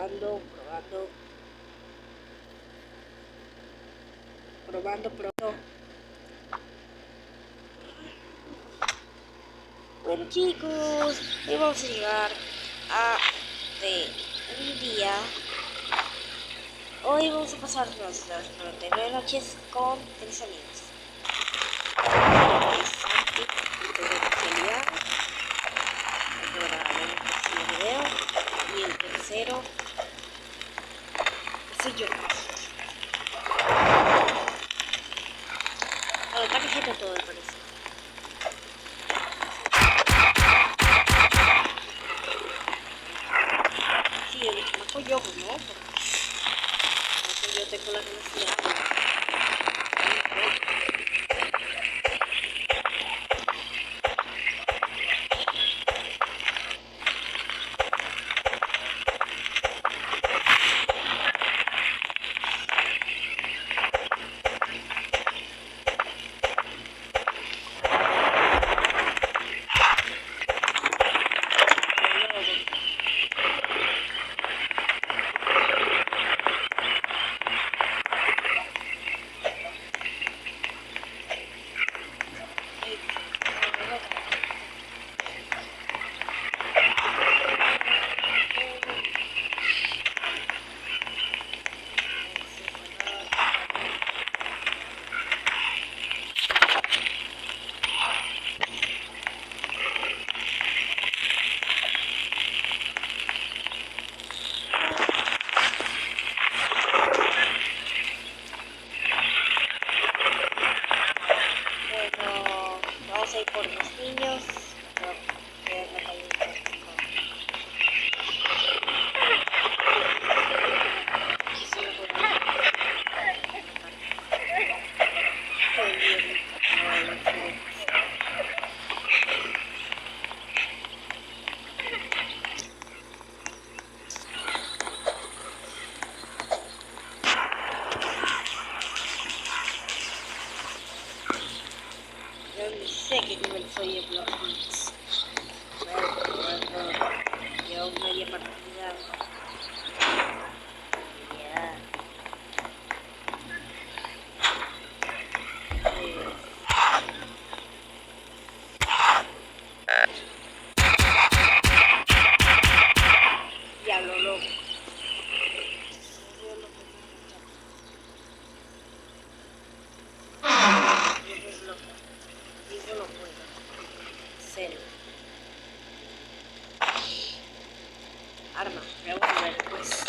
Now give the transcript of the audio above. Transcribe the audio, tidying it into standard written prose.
probando. Bueno chicos, hoy vamos a llegar a un día. Hoy vamos a pasar las 99 noches con 3 amigos. Santi, Celia, el video, y el tercero soy yo. Bueno, está cajito todo, me parece. Sí, el chamaco yo, ¿no? Porque yo tengo la velocidad. Vamos a ir por los niños. Yo ni sé qué nivel soy en los Beats. Bueno, yo media partida. Ya. Ya lo loco. Yo no puedo. Cero. Arma, me voy a ver después.